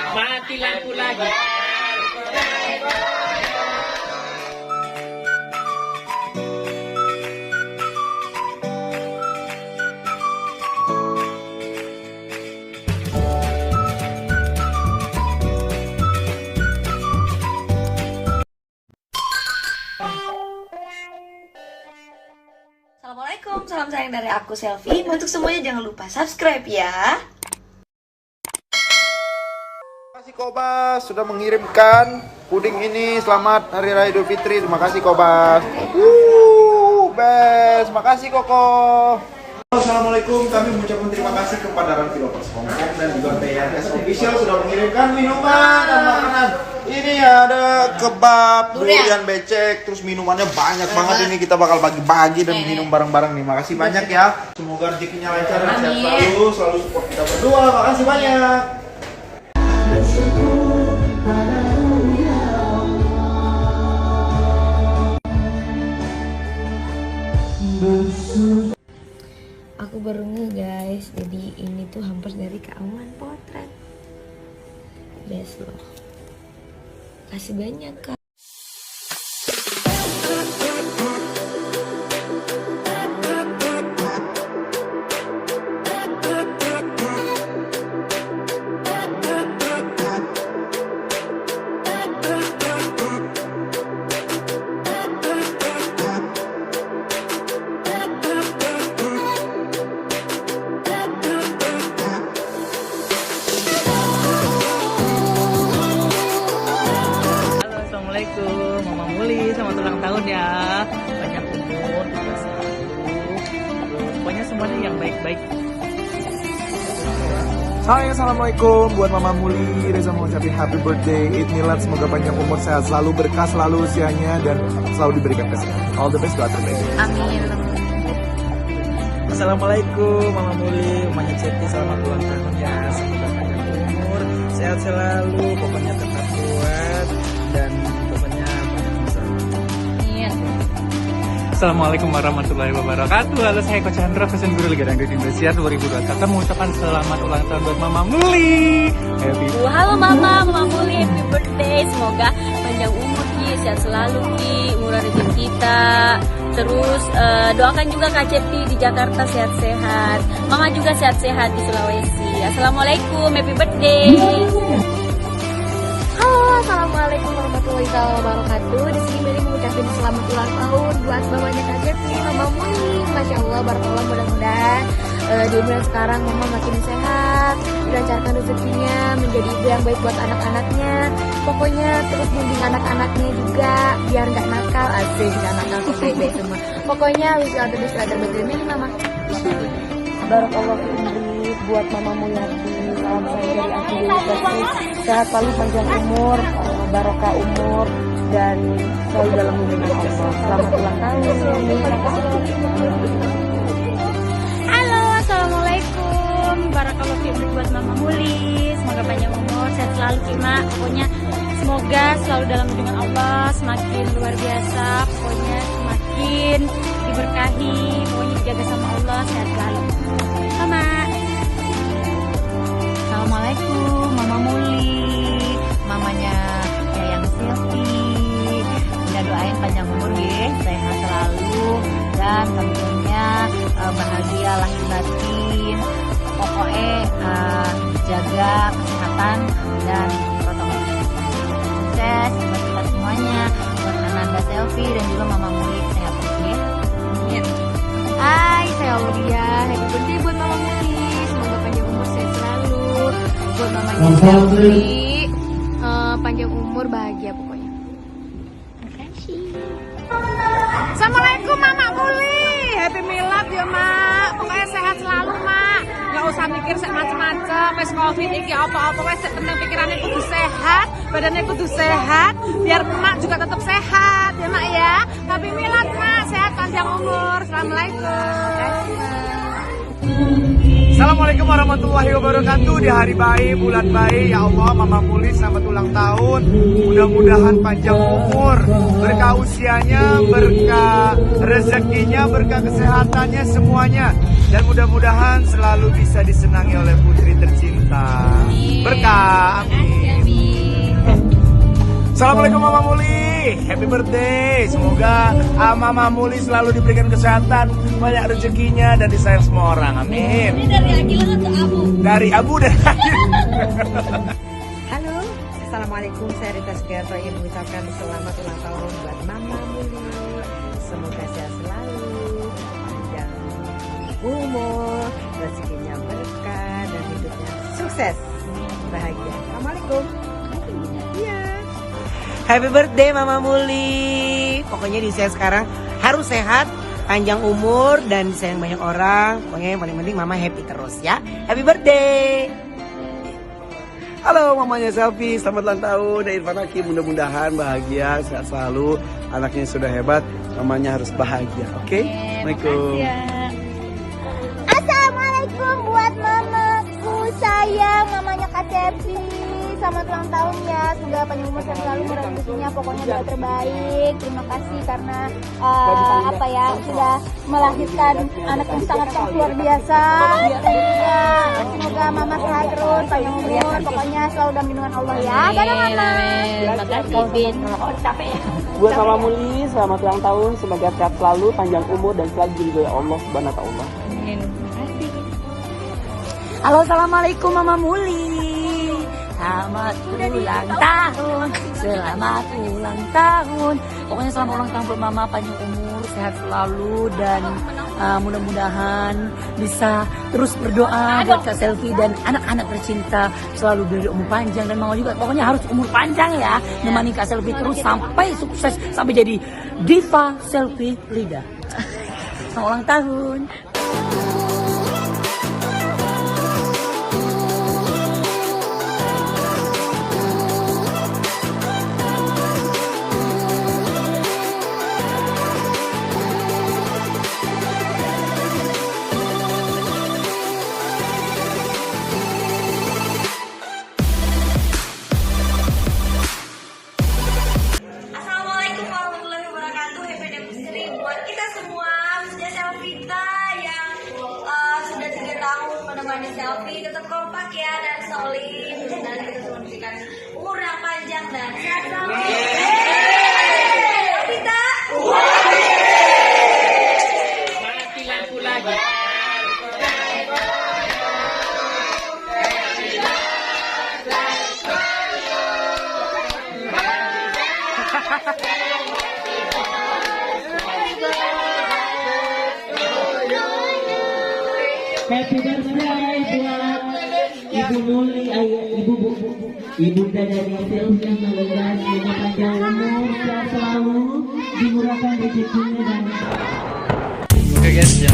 Mati lampu lagi. Assalamualaikum, salam sayang dari aku Selfie. Untuk semuanya jangan lupa subscribe ya. Terima kasih Kobas sudah mengirimkan puding ini. Selamat Hari Raya Idul Fitri. Terima kasih Kobas. Best. Makasih Koko. Assalamualaikum. Kami mengucapkan terima kasih kepada Ranti Lovers Hongkong dan juga TNS Official sudah mengirimkan minuman dan makanan. Ini ada kebab, durian becek, terus minumannya banyak banget. Ini kita bakal bagi-bagi dan minum bareng-bareng nih. Makasih banyak ya. Semoga rezekinya lancar dan sehat selalu support kita berdua. Makasih banyak. Aku baru guys, jadi ini tuh hampers dari keaman potret. Best loh. Kasih banyak Kak. Assalamualaikum, Mama Muli, selamat ulang tahun ya. Banyak umur, juga selalu. Pokoknya semuanya yang baik-baik. Hai, assalamualaikum buat Mama Muli. Reza mau ucapin happy birthday, Eid Milad. Semoga panjang umur, sehat selalu, berkah selalu usianya dan selalu diberikan kesehatan. All the best, doa terbaik. Amin. Assalamualaikum, Mama Muli, Umanya Ceti, selamat ulang tahun ya. Semoga panjang umur, sehat selalu, pokoknya tetap kuat dan pokoknya banyak masalah. Assalamualaikum warahmatullahi wabarakatuh. Halo, saya Ko Chandra, Fashion Guru Liga Dangdut Indonesia 2021. Mengucapkan selamat ulang tahun buat Mama Muli. Happy Halo Mama Muli, happy birthday. Semoga panjang umur Ki, sehat selalu Ki, murah rezeki kita. Terus doakan juga Kak Cepi di Jakarta sehat-sehat. Mama juga sehat-sehat di Sulawesi. Assalamualaikum, happy birthday. Halo, assalamualaikum warahmatullahi wabarakatuh. Di sini Mary mengucapkan selamat ulang tahun buat mamanya Kak Cepi, Mama Muli. Masya Allah, barakallah, mudah-mudahan di bulan sekarang Mama makin sehat, dilancarkan rezekinya, menjadi ibu yang baik buat anak-anaknya. Pokoknya terus bimbing anak-anaknya juga biar nggak nakal, asik nggak nakal tuh baik-baik semua. Pokoknya wish you all the best, ini Mama. Barakallah fiik buat Mama Mulyati. Salam sayang dari aku Dewi. Sehat selalu, panjang umur, barokah umur dan selalu dalam lindungan Allah. Selamat ulang tahun. Halo, assalamualaikum. Barakallah fiik buat Mama Muli. Semoga panjang umur, sehat selalu Ki Mak. Pokoknya semoga selalu dalam lindungan Allah, semakin luar biasa. Pokoknya semakin diberkahi. Pokoknya dijaga sama Allah, sehat selalu. Mama. Assalamualaikum, Mama Muli, mamanya Yayang Silvi. Kita doain panjang umur ya, sehat selalu dan tentunya bahagia lahir batin. Pokoknya jaga kesehatan dan protokol sukses buat kita semuanya, buat Ananda Selfie dan juga Mama Muli, sehat terus ya. Hai, saya Aulia. Happy birthday buat Mama Muli. Semoga panjang umur, sehat selalu. Buat mamanya Selfie, panjang umur, bahagia pokoknya. Makasih. Assalamualaikum Mama Muli, happy milad ya Mak. Pokoknya sehat selalu Mak. Gak usah mikir macam-macam. Wes covid iki apa-apa wes tenang, pikirannya kudu sehat, badannya kudu sehat, biar Mak juga tetap sehat ya Mak ya. Happy milad Mak, sehat panjang umur. Assalamualaikum. Assalamualaikum warahmatullahi wabarakatuh. Di hari baik, bulan baik, ya Allah, Mama Muli selamat ulang tahun. Mudah-mudahan panjang umur, berkah usianya, berkah rezekinya, berkah kesehatannya semuanya. Dan mudah-mudahan selalu bisa disenangi oleh putri tercinta. Berkah, amin. Assalamualaikum Mama Muli, happy birthday. Semoga Mama Muli selalu diberikan kesehatan, banyak rezekinya dan disayang semua orang. Amin. Ini dari Agila atau Abu? Dari Abu dan Halo, Assalamualaikum, saya Rita Sugiarto ingin mengucapkan selamat ulang tahun buat Mama Muli. Semoga sehat selalu, panjang umur, rezekinya berkah dan hidupnya sukses, bahagia. Assalamualaikum. Iya. Happy birthday Mama Muli. Pokoknya di saya sekarang harus sehat, panjang umur dan disayang banyak orang. Pokoknya yang paling penting Mama happy terus ya. Happy birthday. halo mamanya Selfie, selamat ulang tahun dari Irfan Hakim. Mudah-mudahan bahagia, sehat selalu. Anaknya sudah hebat, mamanya harus bahagia. Oke? Assalamualaikum. Assalamualaikum buat mamaku sayang, mamanya Kak Cepi. Selamat ulang tahun ya, semoga panjang umur dan selalu rezekinya, pokoknya doa terbaik. Terima kasih karena sudah melahirkan anak yang sangat luar biasa. Tentunya semoga mama sehat terus, panjang umur, pokoknya selalu dalam lindungan Allah ya. Dadah mama. Terima kasih Bin. Buat Mama Muli, selamat ulang tahun, semoga sehat selalu, panjang umur dan selalu diridhoi Allah Subhanahu wa taala. Halo, assalamualaikum Mama Muli. Selamat ulang tahun, selamat ulang tahun. Pokoknya selamat ulang tahun buat Mama, panjang umur, sehat selalu dan mudah-mudahan bisa terus berdoa buat Kak Selfie dan anak-anak tercinta, selalu diberi umur panjang dan Mama juga pokoknya harus umur panjang ya, nemani Kak Selfie terus sampai sukses, sampai jadi diva Selfie Lida. Selamat ulang tahun. Assalamualaikum warahmatullahi wabarakatuh. Happy anniversary buat kita semua, khususnya Selvita yang sudah 3 tahun menemani Selfie. Tetap kompak ya dan solid, dan kita semua diberikan umur yang panjang dan sehat selalu. Selvita. Mati lampu lagi. Happy birthday buat Ibu Muli, Ibunda dari Selfie Lida. Semoga panjang umur, sehat selalu, dimurahkan rezekinya dan Oke guys, ya